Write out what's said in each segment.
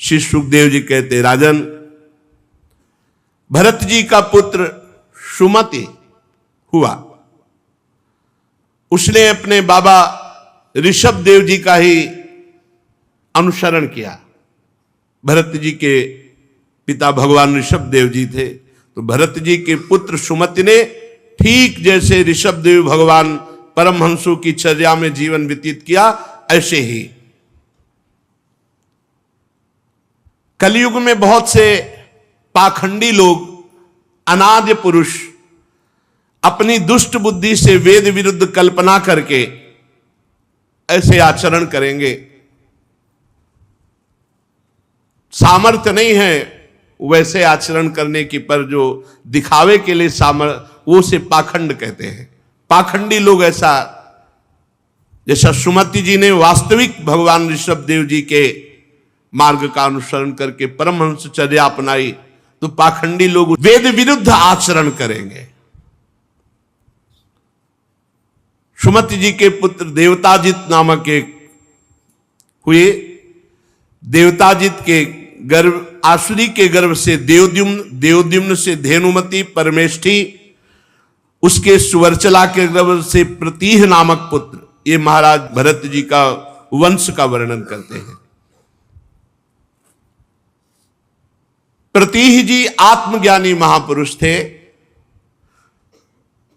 श्री सुखदेव जी कहते, राजन, भरत जी का पुत्र सुमति हुआ, उसने अपने बाबा ऋषभ देव जी का ही अनुसरण किया। भरत जी के पिता भगवान ऋषभ देव जी थे, तो भरत जी के पुत्र सुमति ने ठीक जैसे ऋषभ देव भगवान परमहंसों की चर्या में जीवन व्यतीत किया, ऐसे ही कलयुग में बहुत से पाखंडी लोग, अनाद्य पुरुष अपनी दुष्ट बुद्धि से वेद विरुद्ध कल्पना करके ऐसे आचरण करेंगे। सामर्थ्य नहीं है वैसे आचरण करने की, पर जो दिखावे के लिए सामर्थ्य, वो से पाखंड कहते हैं। पाखंडी लोग ऐसा, जैसा सुमति जी ने वास्तविक भगवान ऋषभ देव जी के मार्ग का अनुसरण करके परमहंसचर्या अपनाई, तो पाखंडी लोग वेद विरुद्ध आचरण करेंगे। सुमति जी के पुत्र देवताजित नामक एक हुए। देवताजित के गर्भ, आसुरी के गर्भ से देवद्युम्न, देवद्युम्न से धेनुमति परमेष्ठी, उसके सुवर्चला के गर्भ से प्रतीह नामक पुत्र। ये महाराज भरत जी का वंश का वर्णन करते हैं। प्रतीह जी आत्मज्ञानी महापुरुष थे।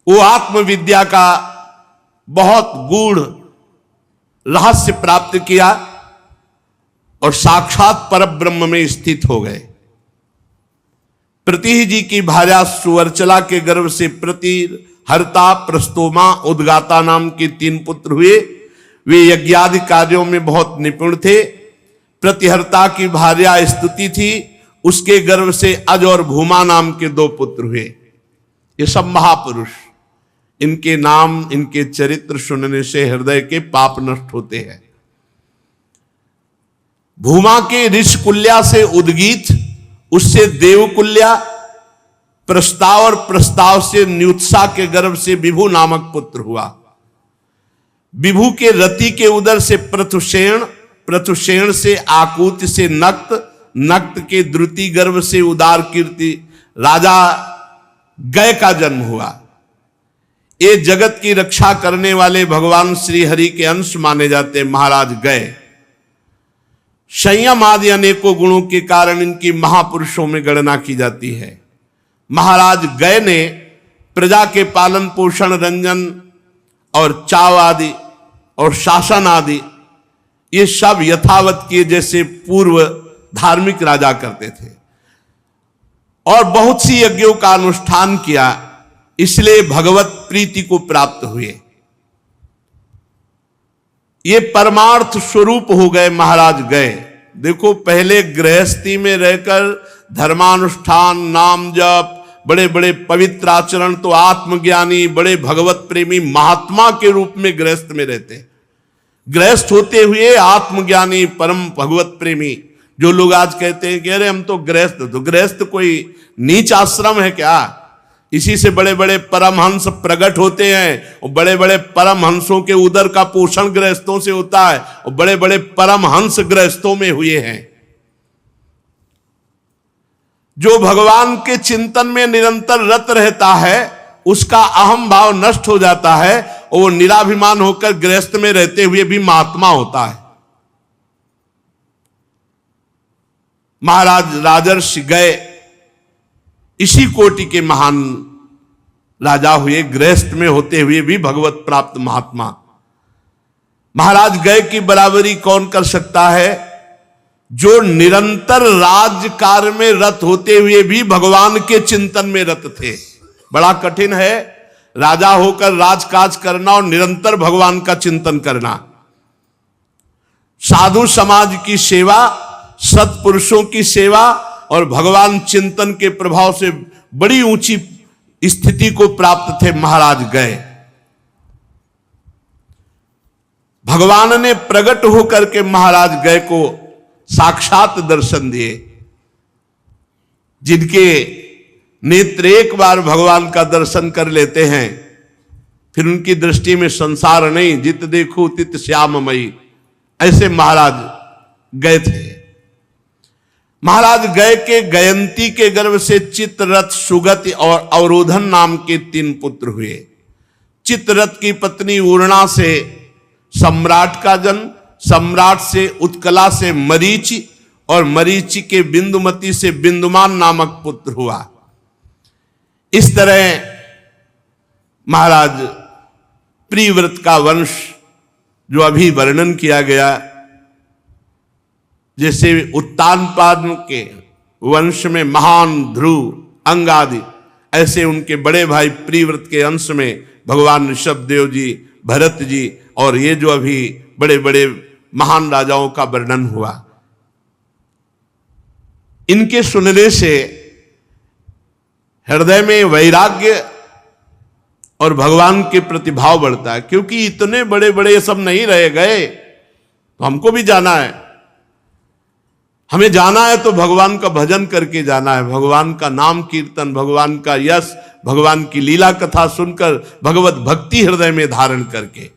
वो आत्मविद्या का बहुत गूढ़ रहस्य प्राप्त किया और साक्षात परब्रह्म में स्थित हो गए। प्रतीह जी की भार्या सुवर्चला के गर्भ से प्रतीर, हर्ता, प्रस्तोमा, उद्गाता नाम के 3 पुत्र हुए। वे यज्ञादि कार्यों में बहुत निपुण थे। प्रतिहर्ता की भार्या स्तुति थी, उसके गर्भ से अज और भूमा नाम के 2 पुत्र हुए। ये सब महापुरुष, इनके नाम, इनके चरित्र सुनने से हृदय के पाप नष्ट होते हैं। भूमा के ऋषकुल्या से उद्गीत, उससे देवकुल्या, प्रस्ताव और प्रस्ताव से न्युत्सा के गर्भ से विभु नामक पुत्र हुआ। विभु के रति के उदर से प्रथुषेण, प्रथुषेण से आकूत से नक्त, नक्त के द्रुति गर्भ से उदार कीर्ति राजा गय का जन्म हुआ। ये जगत की रक्षा करने वाले भगवान श्री हरि के अंश माने जाते महाराज गय। संयम आदि अनेकों गुणों के कारण इनकी महापुरुषों में गणना की जाती है। महाराज गय ने प्रजा के पालन पोषण, रंजन और चाव आदि और शासन आदि ये सब यथावत किए जैसे पूर्व धार्मिक राजा करते थे, और बहुत सी यज्ञों का अनुष्ठान किया, इसलिए भगवत प्रीति को प्राप्त हुए। ये परमार्थ स्वरूप हो गए महाराज गए। देखो, पहले गृहस्थी में रहकर धर्मानुष्ठान, नाम जप, बड़े बड़े पवित्र आचरण, तो आत्मज्ञानी, बड़े भगवत प्रेमी महात्मा के रूप में गृहस्थ में रहते। गृहस्थ होते हुए आत्मज्ञानी, परम भगवत प्रेमी। जो लोग आज कहते हैं कि अरे हम तो गृहस्थ कोई नीच आश्रम है क्या? इसी से बड़े बड़े परमहंस प्रकट होते हैं, और बड़े बड़े परमहंसों के उदर का पोषण गृहस्थों से होता है, और बड़े बड़े परमहंस गृहस्थों में हुए हैं। जो भगवान के चिंतन में निरंतर रत रहता है, उसका अहम भाव नष्ट हो जाता है, और वो निराभिमान होकर गृहस्थ में रहते हुए भी महात्मा होता है। महाराज राजर्षि गए इसी कोटि के महान राजा हुए, गृहस्थ में होते हुए भी भगवत प्राप्त महात्मा। महाराज गए की बराबरी कौन कर सकता है? जो निरंतर राज्य कार्य में रत होते हुए भी भगवान के चिंतन में रत थे। बड़ा कठिन है राजा होकर राजकाज करना और निरंतर भगवान का चिंतन करना। साधु समाज की सेवा, सत्पुरुषों की सेवा और भगवान चिंतन के प्रभाव से बड़ी ऊंची स्थिति को प्राप्त थे महाराज गए। भगवान ने प्रकट होकर के महाराज गए को साक्षात दर्शन दिए। जिनके नेत्र एक बार भगवान का दर्शन कर लेते हैं, फिर उनकी दृष्टि में संसार नहीं, जित देखो तित श्याममयी, ऐसे महाराज गए थे। महाराज गय के गयंती के गर्भ से चित्ररथ, सुगति और अवरोधन नाम के 3 पुत्र हुए। चित्ररथ की पत्नी उर्णा से सम्राट का जन्म, सम्राट से उत्कला से मरीचि और मरीचि के बिंदुमती से बिंदुमान नामक पुत्र हुआ। इस तरह महाराज प्रियव्रत का वंश जो अभी वर्णन किया गया, जैसे उत्तानपाद के वंश में महान ध्रुव, अंगादि, ऐसे उनके बड़े भाई प्रियव्रत के अंश में भगवान ऋषभदेव जी, भरत जी और ये जो अभी बड़े बड़े महान राजाओं का वर्णन हुआ। इनके सुनने से हृदय में वैराग्य और भगवान के प्रति भाव बढ़ता है, क्योंकि इतने बड़े बड़े सब नहीं रह गए, तो हमको भी जाना है। हमें जाना है तो भगवान का भजन करके जाना है, भगवान का नाम कीर्तन, भगवान का यश, भगवान की लीला कथा सुनकर भगवत भक्ति हृदय में धारण करके।